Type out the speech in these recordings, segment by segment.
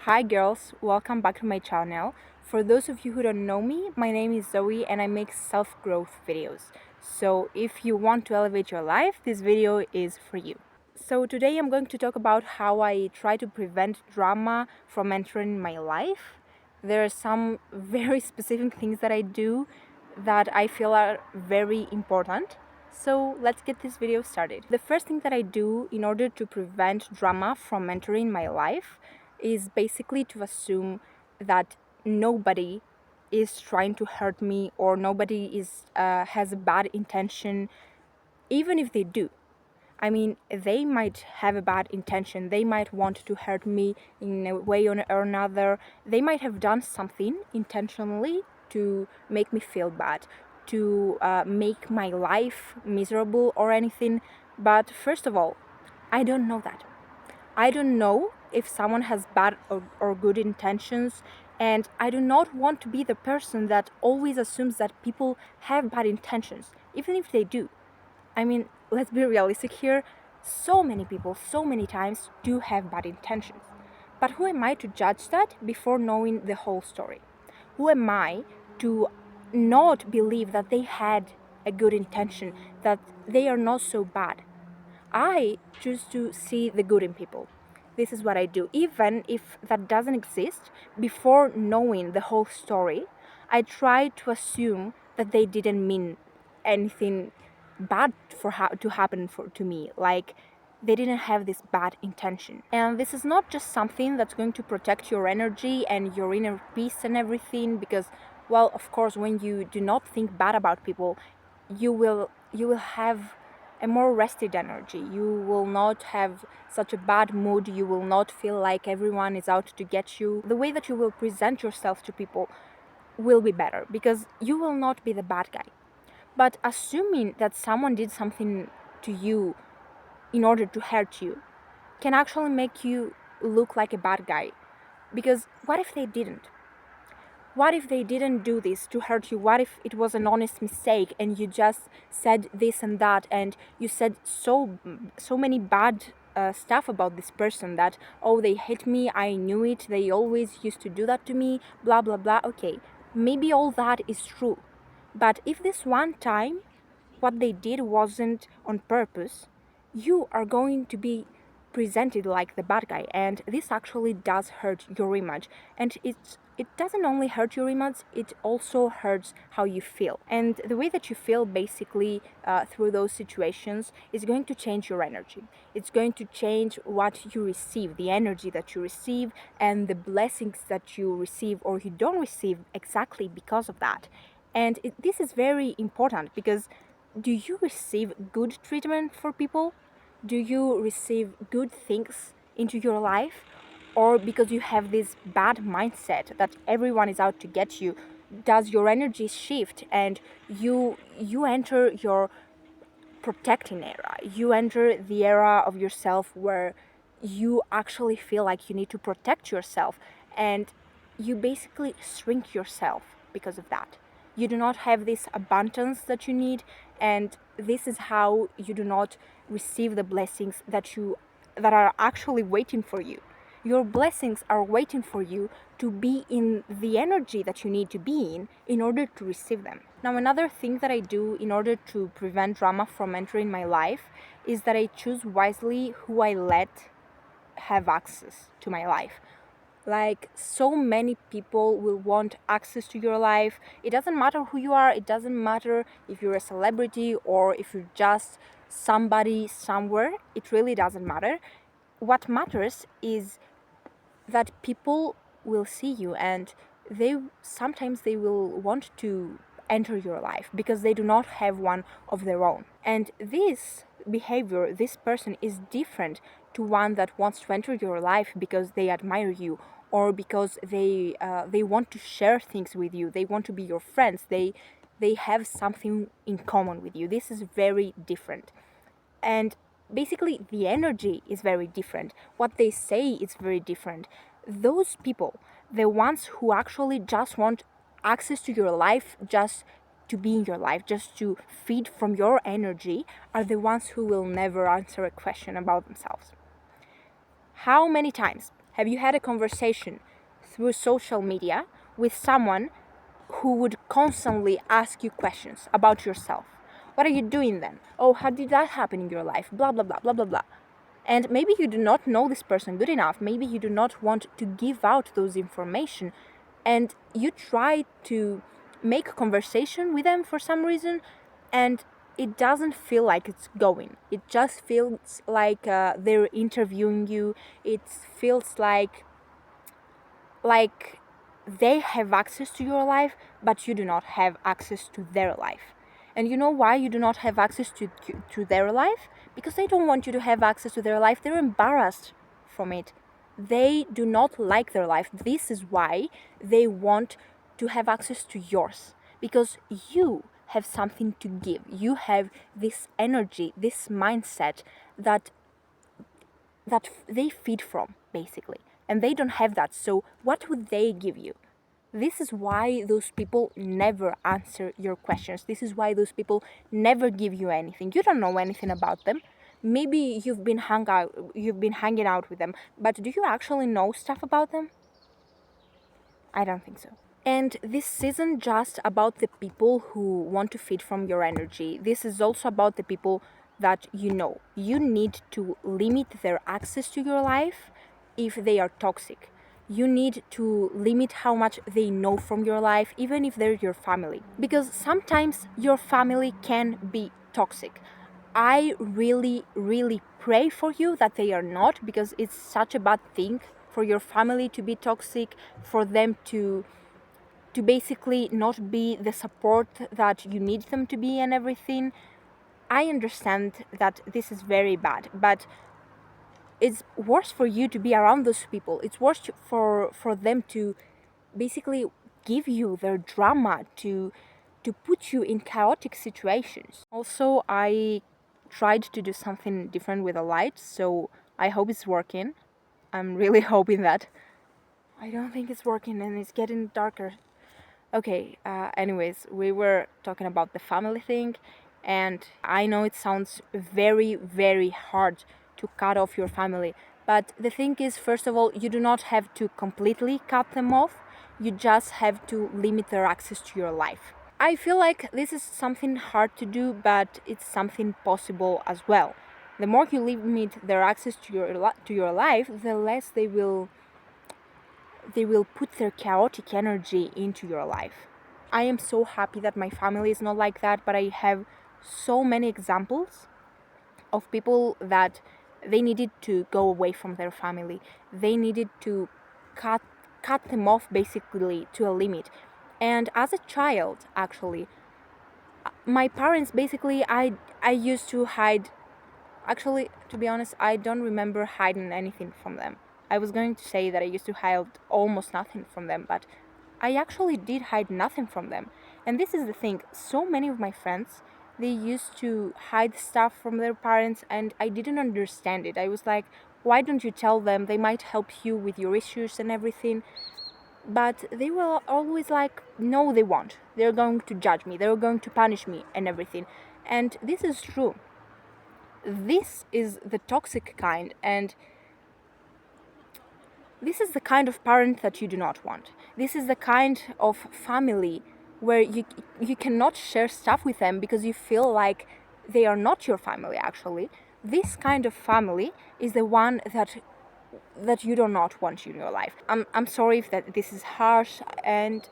Hi girls, welcome back to my channel. For those of you who don't know me, my name is Zoe and I make self-growth videos. So if you want to elevate your life, this video is for you. So today I'm going to talk about how I try to prevent drama from entering my life. There are some very specific things that I do that I feel are very important. So let's get this video started. The first thing that I do in order to prevent drama from entering my life is basically to assume that nobody is trying to hurt me or nobody has a bad intention, even if they do. I mean, they might have a bad intention. They might want to hurt me in a way or another. They might have done something intentionally to make me feel bad, to make my life miserable or anything. But first of all, I don't know that. I don't know if someone has bad or good intentions, and I do not want to be the person that always assumes that people have bad intentions, even if they do. I mean, let's be realistic here. So many people, so many times, do have bad intentions. But who am I to judge that before knowing the whole story? Who am I to not believe that they had a good intention, that they are not so bad? I choose to see the good in people. This is what I do. Even if that doesn't exist, before knowing the whole story, I try to assume that they didn't mean anything bad to happen to me. Like, they didn't have this bad intention. And this is not just something that's going to protect your energy and your inner peace and everything, because, well, of course, when you do not think bad about people, you will have a more rested energy. You will not have such a bad mood. You will not feel like everyone is out to get you. The way that you will present yourself to people will be better because you will not be the bad guy. But assuming that someone did something to you in order to hurt you can actually make you look like a bad guy. Because what if they didn't? What if they didn't do this to hurt you? What if it was an honest mistake and you just said this and that and you said so many bad stuff about this person that, oh, they hate me, I knew it, they always used to do that to me, blah blah blah. Okay, maybe all that is true. But if this one time what they did wasn't on purpose, you are going to be presented like the bad guy, and this actually does hurt your image. And it doesn't only hurt your image, it also hurts how you feel. And the way that you feel basically through those situations is going to change your energy. It's going to change what you receive, the energy that you receive, and the blessings that you receive or you don't receive exactly because of that. And this is very important because do you receive good treatment for people? Do you receive good things into your life? Or because you have this bad mindset that everyone is out to get you, does your energy shift and you enter your protecting era? You enter the era of yourself where you actually feel like you need to protect yourself, and you basically shrink yourself because of that. You do not have this abundance that you need, and this is how you do not receive the blessings that are actually waiting for you. Your blessings are waiting for you to be in the energy that you need to be in order to receive them. Now, another thing that I do in order to prevent drama from entering my life is that I choose wisely who I let have access to my life. Like, so many people will want access to your life. It doesn't matter who you are, it doesn't matter if you're a celebrity or if you're just somebody somewhere, it really doesn't matter. What matters is that people will see you, and they sometimes they will want to enter your life because they do not have one of their own. And this behavior, this person is different to one that wants to enter your life because they admire you or because they want to share things with you, they want to be your friends, they have something in common with you. This is very different. And basically the energy is very different, what they say is very different. Those people, the ones who actually just want access to your life, just to be in your life, just to feed from your energy, are the ones who will never answer a question about themselves. How many times Have you had a conversation through social media with someone who would constantly ask you questions about yourself? What are you doing then? Oh, how did that happen in your life? Blah, blah, blah, blah, blah, blah. And maybe you do not know this person good enough. Maybe you do not want to give out those information. And you try to make a conversation with them for some reason, and it doesn't feel like it's going. It just feels like they're interviewing you. It feels like they have access to your life, but you do not have access to their life. And you know why you do not have access to their life? Because they don't want you to have access to their life. They're embarrassed from it. They do not like their life. This is why they want to have access to yours. Because you have something to give. You have this energy, this mindset that they feed from, basically. And they don't have that. So what would they give you? This is why those people never answer your questions. This is why those people never give you anything. You don't know anything about them. Maybe you've been hanging out with them, but do you actually know stuff about them? I don't think so. And this isn't just about the people who want to feed from your energy. This is also about the people that you know. You need to limit their access to your life if they are toxic. You need to limit how much they know from your life, even if they're your family. Because sometimes your family can be toxic. I really, really pray for you that they are not, because it's such a bad thing for your family to be toxic, for them to basically not be the support that you need them to be and everything. I understand that this is very bad, but it's worse for you to be around those people. It's worse for them to basically give you their drama, to put you in chaotic situations. Also, I tried to do something different with the light, so I hope it's working. I'm really hoping that. I don't think it's working, and it's getting darker. Okay, anyways, we were talking about the family thing, and I know it sounds very, very hard to cut off your family, but the thing is, first of all, you do not have to completely cut them off, you just have to limit their access to your life. I feel like this is something hard to do, but it's something possible as well. The more you limit their access to your life, the less they will put their chaotic energy into your life. I am so happy that my family is not like that, but I have so many examples of people that they needed to go away from their family. They needed to cut them off basically to a limit. And as a child, actually, my parents basically I used to hide. Actually, to be honest, I don't remember hiding anything from them. I was going to say that I used to hide almost nothing from them, but I actually did hide nothing from them. And this is the thing, so many of my friends, they used to hide stuff from their parents, and I didn't understand it. I was like, why don't you tell them? They might help you with your issues and everything. But they were always like, no, they won't. They're going to judge me. They're going to punish me and everything. And this is true. This is the toxic kind, and this is the kind of parent that you do not want. This is the kind of family where you cannot share stuff with them because you feel like they are not your family, actually. This kind of family is the one that you do not want in your life. I'm sorry if that this is harsh, and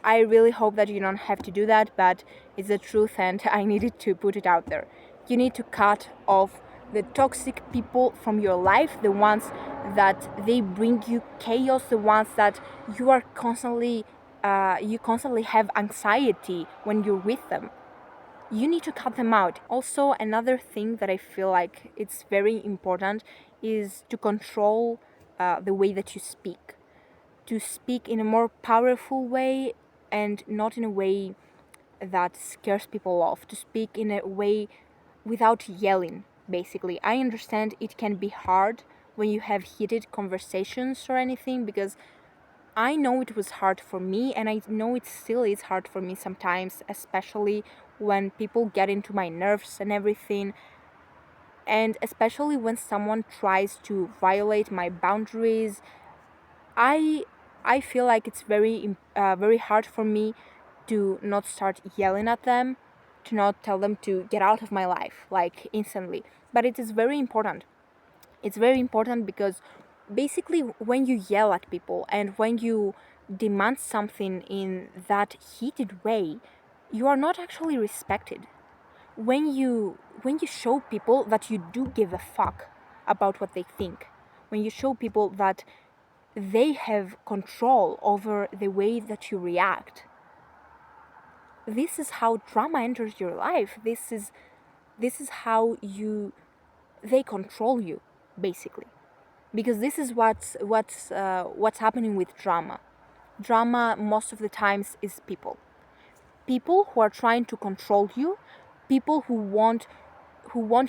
I really hope that you don't have to do that, but it's the truth and I needed to put it out there. You need to cut off the toxic people from your life, the ones that they bring you chaos, the ones that you are constantly have anxiety when you're with them. You need to cut them out. Also, another thing that I feel like it's very important is to control the way that you speak. To speak in a more powerful way and not in a way that scares people off. To speak in a way without yelling, basically. I understand it can be hard when you have heated conversations or anything, because I know it was hard for me, and I know it still is hard for me sometimes, especially when people get into my nerves and everything, and especially when someone tries to violate my boundaries, I I feel like it's very hard for me to not start yelling at them, to not tell them to get out of my life like instantly. But it is very important. It's very important because basically when you yell at people and when you demand something in that heated way, you are not actually respected. When you show people that you do give a fuck about what they think, when you show people that they have control over the way that you react, this is how drama enters your life. This is how they control you, basically, because this is what's happening with drama. Drama most of the times is people who are trying to control you, people who want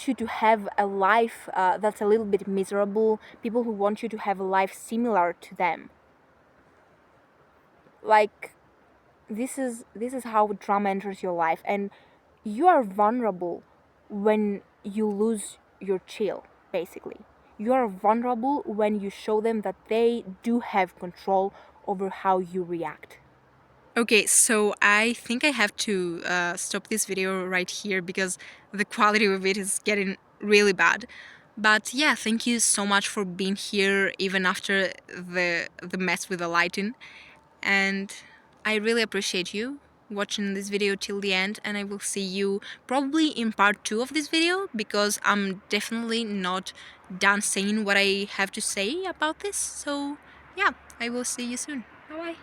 you to have a life that's a little bit miserable, people who want you to have a life similar to them. Like, this is how drama enters your life, and you are vulnerable when you lose your chill, basically. You are vulnerable when you show them that they do have control over how you react. Okay, so I think I have to stop this video right here because the quality of it is getting really bad. But yeah, thank you so much for being here even after the mess with the lighting. And I really appreciate you watching this video till the end, and I will see you probably in part 2 of this video because I'm definitely not done saying what I have to say about this. So yeah, I will see you soon. Bye bye.